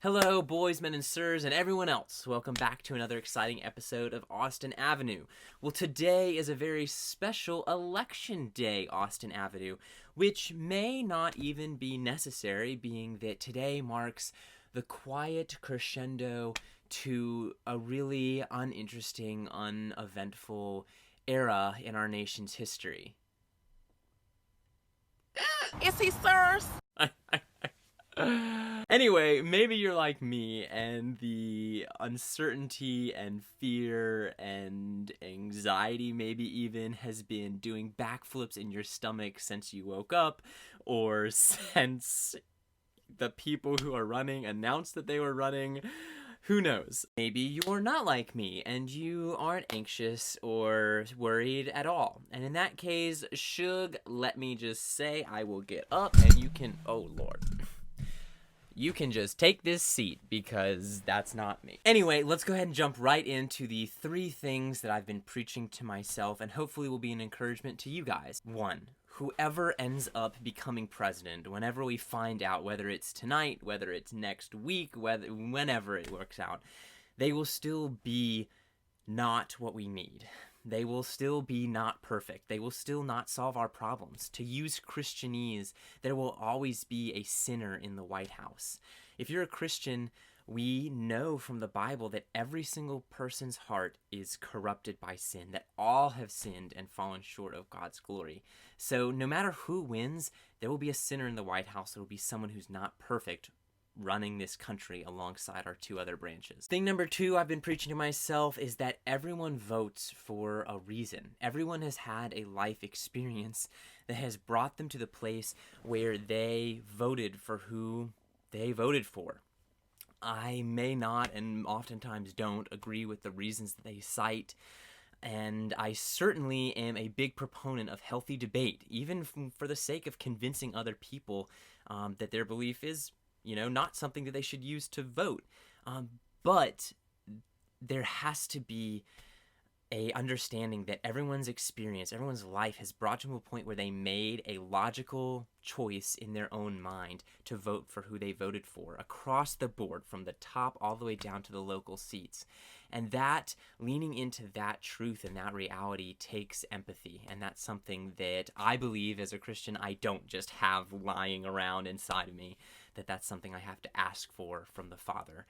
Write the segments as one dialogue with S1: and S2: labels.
S1: Hello, boys, men, and sirs, and everyone else. Welcome back to another exciting episode of Austin Avenue. Well, today is a very special election day, Austin Avenue, which may not even be necessary, being that today marks the quiet crescendo to a really uninteresting, uneventful era in our nation's history.
S2: Is he, sirs?
S1: Anyway, maybe you're like me and the uncertainty and fear and anxiety maybe even has been doing backflips in your stomach since you woke up, or since the people who are running announced that they were running. Who knows? Maybe you're not like me and you aren't anxious or worried at all. And in that case, Shug, let me just say I will get up and you can... Oh, Lord. You can just take this seat because that's not me. Anyway, let's go ahead and jump right into the 3 things that I've been preaching to myself and hopefully will be an encouragement to you guys. 1. Whoever ends up becoming president, whenever we find out, whether it's tonight, whether it's next week, whenever it works out, they will still be not what we need. They will still be not perfect. They will still not solve our problems. To use Christianese, there will always be a sinner in the White House. If you're a Christian, we know from the Bible that every single person's heart is corrupted by sin, that all have sinned and fallen short of God's glory. So no matter who wins, there will be a sinner in the White House. There will be someone who's not perfect running this country alongside our 2 other branches. Thing number 2 I've been preaching to myself is that everyone votes for a reason. Everyone has had a life experience that has brought them to the place where they voted for who they voted for. I may not, and oftentimes don't, agree with the reasons that they cite, and I certainly am a big proponent of healthy debate, even for the sake of convincing other people that their belief is not something that they should use to vote. But there has to be a understanding that everyone's experience, everyone's life has brought them to a point where they made a logical choice in their own mind to vote for who they voted for across the board, from the top all the way down to the local seats. And that, leaning into that truth and that reality, takes empathy. And that's something that I believe as a Christian I don't just have lying around inside of me, that's something I have to ask for from the Father.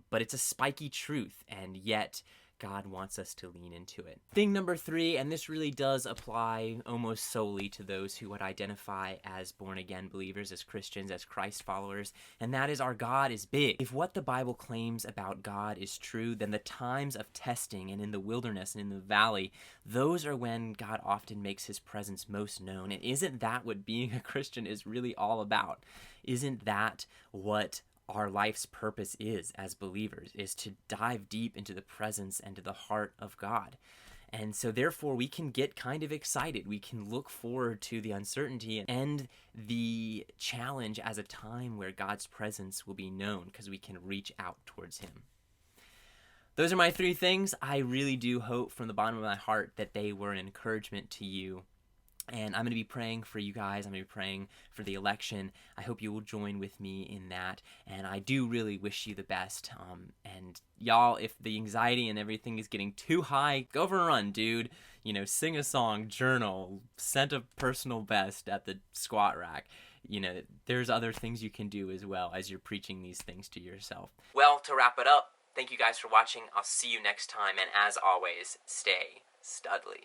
S1: But it's a spiky truth, and yet God wants us to lean into it. Thing number 3, and this really does apply almost solely to those who would identify as born-again believers, as Christians, as Christ followers, and that is our God is big. If what the Bible claims about God is true, then the times of testing and in the wilderness and in the valley, those are when God often makes his presence most known. And isn't that what being a Christian is really all about? Isn't that what our life's purpose is as believers, is to dive deep into the presence and to the heart of God? And so therefore we can get kind of excited. We can look forward to the uncertainty and the challenge as a time where God's presence will be known because we can reach out towards him. Those are my 3 things. I really do hope from the bottom of my heart that they were an encouragement to you. And I'm going to be praying for you guys. I'm going to be praying for the election. I hope you will join with me in that. And I do really wish you the best. And y'all, if the anxiety and everything is getting too high, go for a run, dude. Sing a song, journal, send a personal best at the squat rack. There's other things you can do as well as you're preaching these things to yourself. Well, to wrap it up, thank you guys for watching. I'll see you next time. And as always, stay studly.